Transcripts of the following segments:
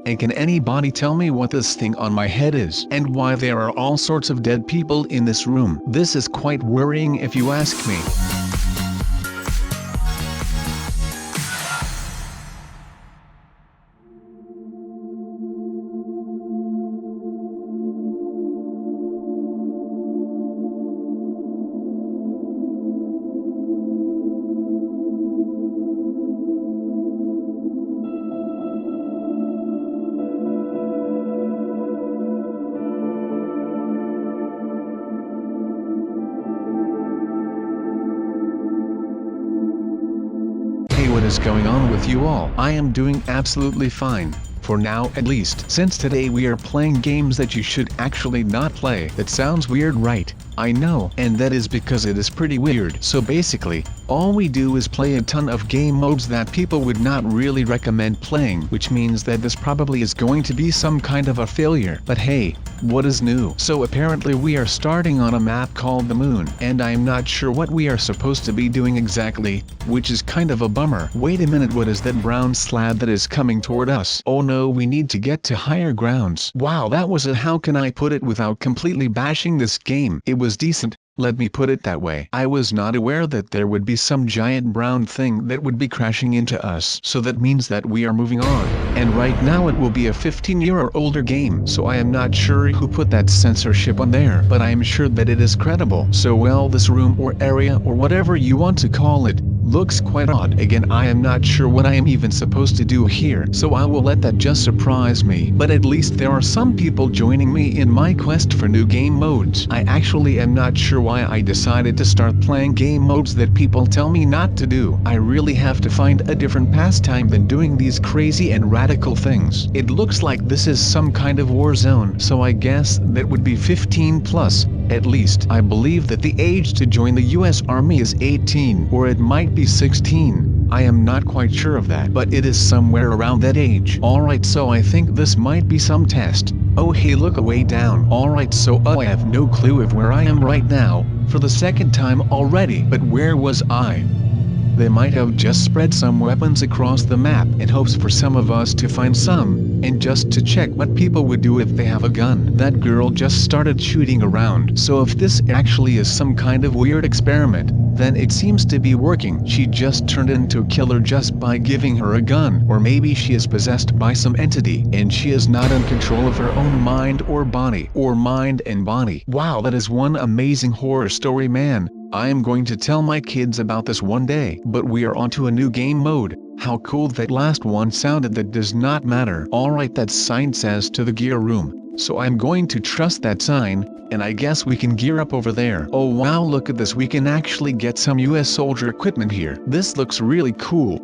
And can anybody tell me what this thing on my head is, and why there are all sorts of dead people in this room? This is quite worrying if you ask me. What is going on with you all? I am doing absolutely fine. For now at least. Since today we are playing games that you should actually not play. That sounds weird, right? I know, and that is because it is pretty weird. So basically, all we do is play a ton of game modes that people would not really recommend playing, which means that this probably is going to be some kind of a failure. But hey, what is new? So apparently we are starting on a map called the Moon, and I'm not sure what we are supposed to be doing exactly, which is kind of a bummer. Wait a minute, what is that brown slab that is coming toward us? Oh no, we need to get to higher grounds. Wow, that was how can I put it without completely bashing this game? It was decent, let me put it that way. I was not aware that there would be some giant brown thing that would be crashing into us. So that means that we are moving on. And right now it will be a 15-year or older game. So I am not sure who put that censorship on there, but I am sure that it is credible. So well, this room or area or whatever you want to call it, looks quite odd. Again, I am not sure what I am even supposed to do here, so I will let that just surprise me. But at least there are some people joining me in my quest for new game modes. I actually am not sure why I decided to start playing game modes that people tell me not to do. I really have to find a different pastime than doing these crazy and radical things. It looks like this is some kind of war zone, so I guess that would be 15 plus. At least, I believe that the age to join the US Army is 18, or it might be 16. I am not quite sure of that, but it is somewhere around that age. Alright, so I think this might be some test. Oh hey, look way down. Alright, so I have no clue of where I am right now, for the second time already. But where was I? They might have just spread some weapons across the map in hopes for some of us to find some, and just to check what people would do if they have a gun. That girl just started shooting around. So if this actually is some kind of weird experiment, then it seems to be working. She just turned into a killer just by giving her a gun. Or maybe she is possessed by some entity, and she is not in control of her own mind or body. Or mind and body. Wow, that is one amazing horror story, man. I am going to tell my kids about this one day. But we are onto a new game mode. How cool that last one sounded. That does not matter. Alright, that sign says to the gear room. So I'm going to trust that sign, and I guess we can gear up over there. Oh wow, look at this, we can actually get some US soldier equipment here. This looks really cool.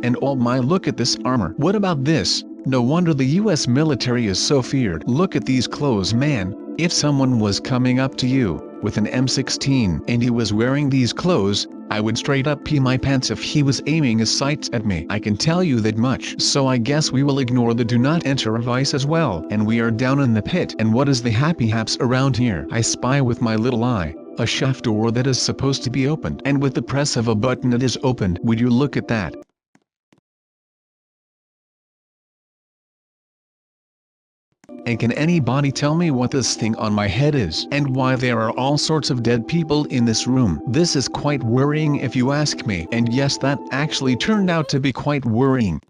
And oh my, look at this armor. What about this? No wonder the US military is so feared. Look at these clothes, man. If someone was coming up to you with an M16 and he was wearing these clothes, I would straight up pee my pants if he was aiming his sights at me. I can tell you that much. So I guess we will ignore the do not enter advice as well. And we are down in the pit. And what is the happy haps around here? I spy with my little eye a shaft door that is supposed to be opened. And with the press of a button it is opened. Would you look at that? And can anybody tell me what this thing on my head is, and why there are all sorts of dead people in this room? This is quite worrying if you ask me. And yes, that actually turned out to be quite worrying.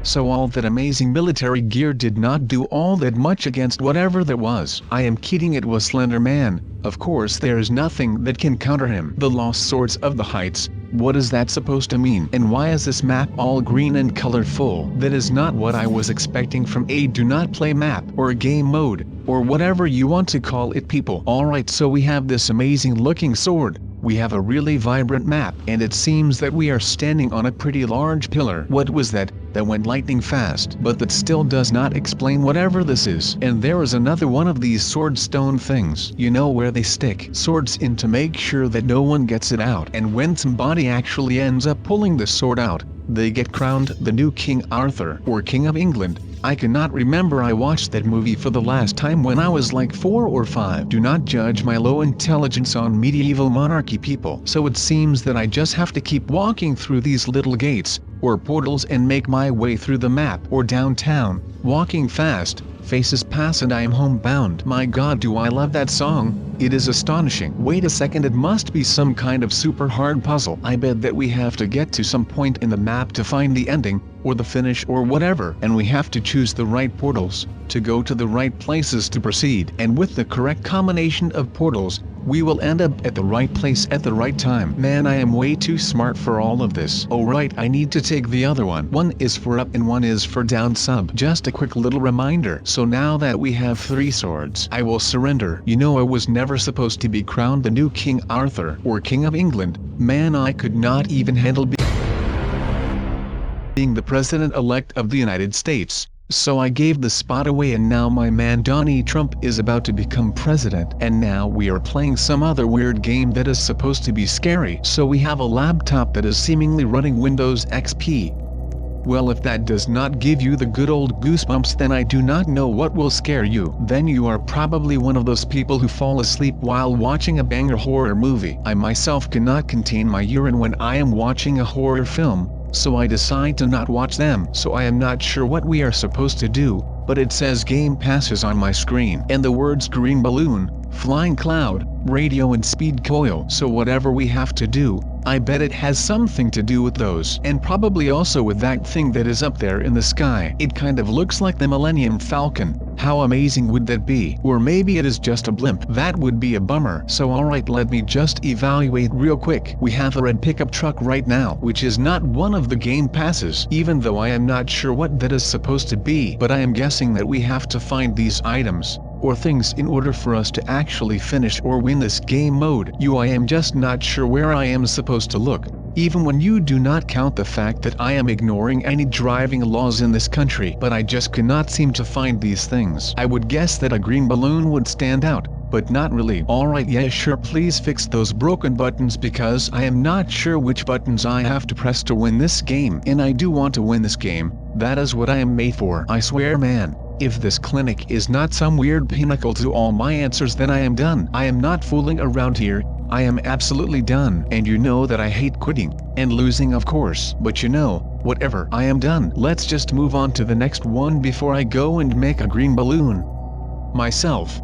So all that amazing military gear did not do all that much against whatever that was. I am kidding, it was Slender Man. Of course there is nothing that can counter him. The lost swords of the heights. What is that supposed to mean? And why is this map all green and colorful? That is not what I was expecting from a do not play map, or a game mode, or whatever you want to call it, people. Alright, so we have this amazing looking sword. We have a really vibrant map, and it seems that we are standing on a pretty large pillar. What was that? That went lightning fast. But that still does not explain whatever this is. And there is another one of these sword stone things. You know where they stick swords in to make sure that no one gets it out. And when somebody actually ends up pulling the sword out, they get crowned the new King Arthur, or King of England. I cannot remember. I watched that movie for the last time when I was like 4 or 5. Do not judge my low intelligence on medieval monarchy people. So it seems that I just have to keep walking through these little gates, or portals, and make my way through the map or downtown, walking fast. Faces pass and I am homebound. My god, do I love that song. It is astonishing. Wait a second, it must be some kind of super hard puzzle. I bet that we have to get to some point in the map to find the ending, or the finish or whatever, and we have to choose the right portals, to go to the right places to proceed. And with the correct combination of portals, we will end up at the right place at the right time. Man, I am way too smart for all of this. Oh right, I need to take the other one. One is for up and one is for down sub. Just a quick little reminder. So now that we have 3 swords, I will surrender. You know, I was never supposed to be crowned the new King Arthur, or King of England. Man, I could not even handle being the president-elect of the United States. So I gave the spot away, and now my man Donnie Trump is about to become president. And now we are playing some other weird game that is supposed to be scary. So we have a laptop that is seemingly running Windows XP. Well, if that does not give you the good old goosebumps, then I do not know what will scare you. Then you are probably one of those people who fall asleep while watching a banger horror movie. I myself cannot contain my urine when I am watching a horror film, so I decide to not watch them. So I am not sure what we are supposed to do, but it says game passes on my screen, and the words green balloon, flying cloud, radio and speed coil. So whatever we have to do, I bet it has something to do with those, and probably also with that thing that is up there in the sky. It kind of looks like the Millennium Falcon. How amazing would that be? Or maybe it is just a blimp. That would be a bummer. So alright, let me just evaluate real quick. We have a red pickup truck right now, which is not one of the game passes, even though I am not sure what that is supposed to be, but I am guessing that we have to find these items, or things, in order for us to actually finish or win this game mode. I am just not sure where I am supposed to look, even when you do not count the fact that I am ignoring any driving laws in this country. But I just cannot seem to find these things. I would guess that a green balloon would stand out, but not really. Alright, yeah sure, please fix those broken buttons, because I am not sure which buttons I have to press to win this game. And I do want to win this game. That is what I am made for. I swear, man. If this clinic is not some weird pinnacle to all my answers, then I am done. I am not fooling around here. I am absolutely done. And you know that I hate quitting and losing, of course. But you know, whatever, I am done. Let's just move on to the next one before I go and make a green balloon myself.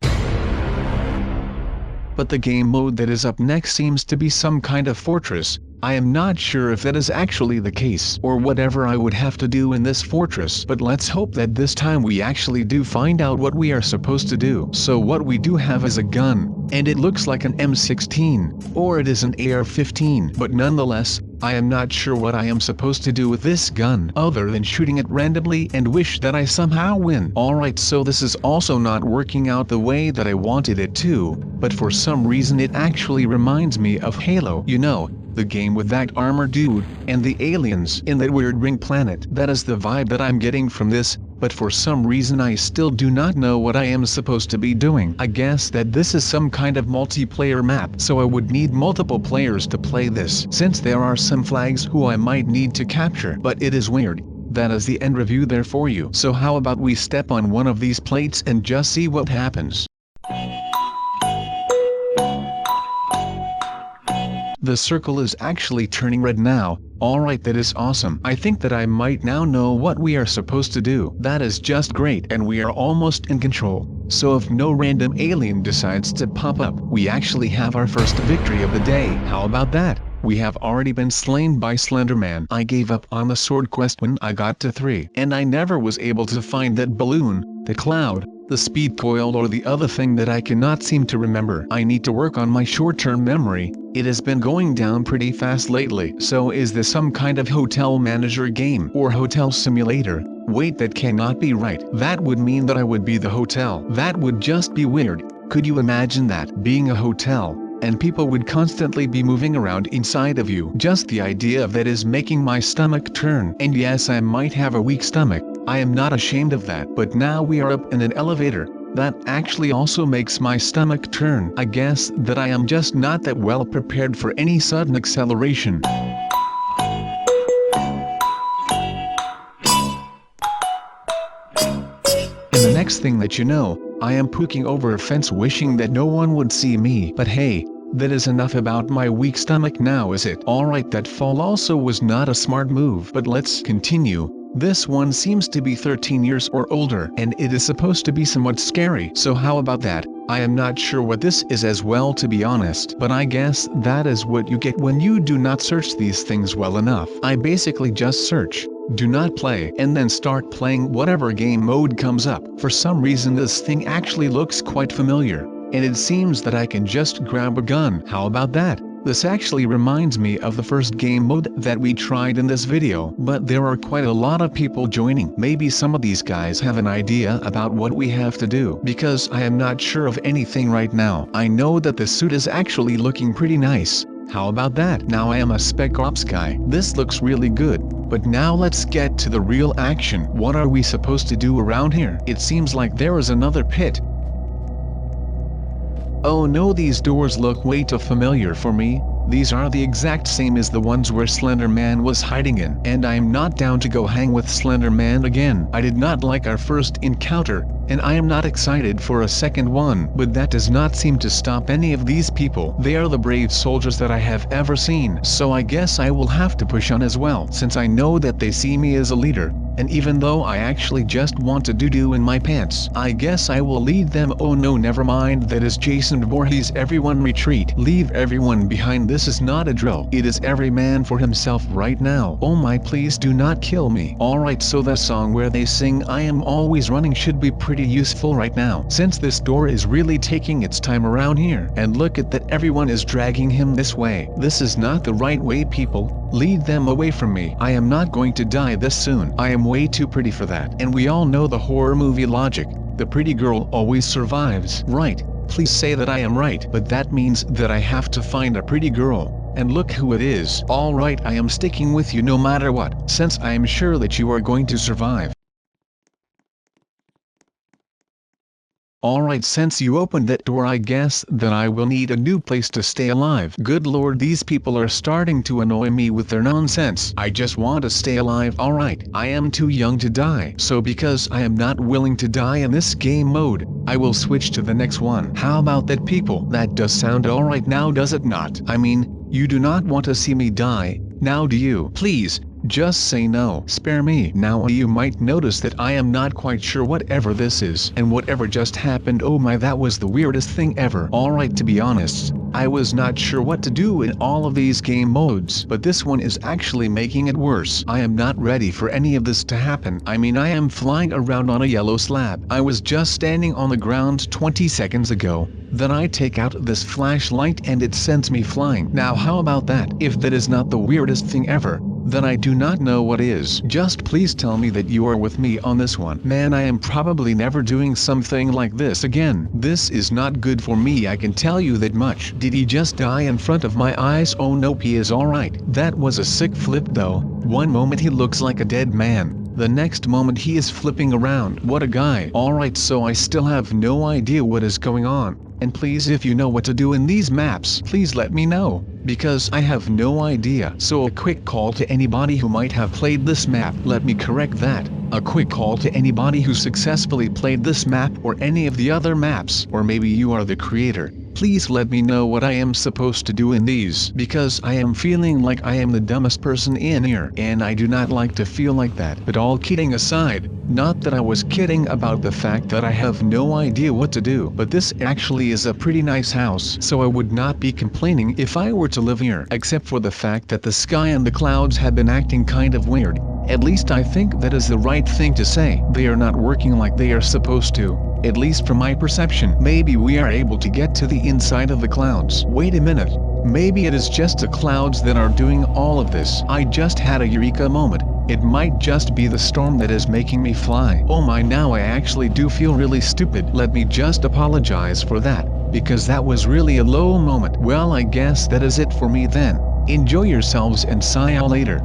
But the game mode that is up next seems to be some kind of fortress. I am not sure if that is actually the case, or whatever I would have to do in this fortress, but let's hope that this time we actually do find out what we are supposed to do. So what we do have is a gun, and it looks like an M16, or it is an AR-15, but nonetheless, I am not sure what I am supposed to do with this gun, other than shooting it randomly and wish that I somehow win. Alright, so this is also not working out the way that I wanted it to, but for some reason it actually reminds me of Halo. You know, the game with that armor dude, and the aliens in that weird ring planet. That is the vibe that I'm getting from this, but for some reason I still do not know what I am supposed to be doing. I guess that this is some kind of multiplayer map, so I would need multiple players to play this, since there are some flags who I might need to capture. But it is weird. That is the end review there for you. So how about we step on one of these plates and just see what happens. The circle is actually turning red now. Alright, that is awesome. I think that I might now know what we are supposed to do. That is just great, and we are almost in control. So if no random alien decides to pop up, we actually have our first victory of the day. How about that? We have already been slain by Slenderman. I gave up on the sword quest when I got to 3, and I never was able to find that balloon, the cloud, the speed coil, or the other thing that I cannot seem to remember. I need to work on my short-term memory. It has been going down pretty fast lately. So is this some kind of hotel manager game or hotel simulator? Wait, that cannot be right. That would mean that I would be the hotel. That would just be weird. Could you imagine that, being a hotel, and people would constantly be moving around inside of you? Just the idea of that is making my stomach turn. And yes, I might have a weak stomach. I am not ashamed of that. But now we are up in an elevator. That actually also makes my stomach turn. I guess that I am just not that well prepared for any sudden acceleration. next thing that you know, I am poking over a fence wishing that no one would see me. But hey, that is enough about my weak stomach now, is it? Alright, that fall also was not a smart move, but let's continue. This one seems to be 13 years or older, and it is supposed to be somewhat scary. So how about that? I am not sure what this is as well, to be honest, but I guess that is what you get when you do not search these things well enough. I basically just search, do not play, and then start playing whatever game mode comes up. For some reason this thing actually looks quite familiar, and it seems that I can just grab a gun. How about that? This actually reminds me of the first game mode that we tried in this video, but there are quite a lot of people joining. Maybe some of these guys have an idea about what we have to do, because I am not sure of anything right now. I know that the suit is actually looking pretty nice. How about that? Now I am a spec ops guy. This looks really good. But now let's get to the real action. What are we supposed to do around here? It seems like there is another pit. Oh no, these doors look way too familiar for me. These are the exact same as the ones where Slender Man was hiding in, and I'm not down to go hang with Slender Man again. I did not like our first encounter, and I am not excited for a second one. But that does not seem to stop any of these people. They are the brave soldiers that I have ever seen, so I guess I will have to push on as well, since I know that they see me as a leader. And even though I actually just want to doo-doo in my pants, I guess I will lead them. Oh no, never mind, that is Jason Voorhees. Everyone retreat. Leave everyone behind. This is not a drill. It is every man for himself right now. Oh my, please do not kill me. Alright, so the song where they sing I am always running should be pretty useful right now, since this door is really taking its time around here. And look at that, everyone is dragging him this way. This is not the right way, people. Lead them away from me. I am not going to die this soon. I am way too pretty for that. And we all know the horror movie logic. The pretty girl always survives. Right. Please say that I am right. But that means that I have to find a pretty girl. And look who it is. Alright, I am sticking with you no matter what, since I am sure that you are going to survive. Alright, since you opened that door, I guess that I will need a new place to stay alive. Good lord, these people are starting to annoy me with their nonsense. I just want to stay alive. Alright, I am too young to die. So because I am not willing to die in this game mode, I will switch to the next one. How about that, people? That does sound alright now, does it not? I mean, you do not want to see me die, now do you? Please, just say no. Spare me. Now you might notice that I am not quite sure whatever this is and whatever just happened. Oh my, that was the weirdest thing ever. Alright, to be honest, I was not sure what to do in all of these game modes, but this one is actually making it worse. I am not ready for any of this to happen. I mean, I am flying around on a yellow slab. I was just standing on the ground 20 seconds ago. Then I take out this flashlight and it sends me flying. Now how about that? If that is not the weirdest thing ever, then I do not know what is. Just please tell me that you are with me on this one. Man, I am probably never doing something like this again. This is not good for me, I can tell you that much. Did he just die in front of my eyes? Oh nope, he is alright. That was a sick flip though. One moment he looks like a dead man. The next moment he is flipping around. What a guy. Alright, so I still have no idea what is going on. And please, if you know what to do in these maps, please let me know, because I have no idea. So a quick call to anybody who might have played this map. Let me correct that. A quick call to anybody who successfully played this map or any of the other maps, or maybe you are the creator. Please let me know what I am supposed to do in these, because I am feeling like I am the dumbest person in here, and I do not like to feel like that. But all kidding aside, not that I was kidding about the fact that I have no idea what to do, but this actually is a pretty nice house, so I would not be complaining if I were to live here, except for the fact that the sky and the clouds have been acting kind of weird. At least I think that is the right thing to say. They are not working like they are supposed to. At least from my perception. Maybe we are able to get to the inside of the clouds. Wait a minute. Maybe it is just the clouds that are doing all of this. I just had a eureka moment. It might just be the storm that is making me fly. Oh my, now I actually do feel really stupid. Let me just apologize for that, because that was really a low moment. Well, I guess that is it for me then. Enjoy yourselves and see you later.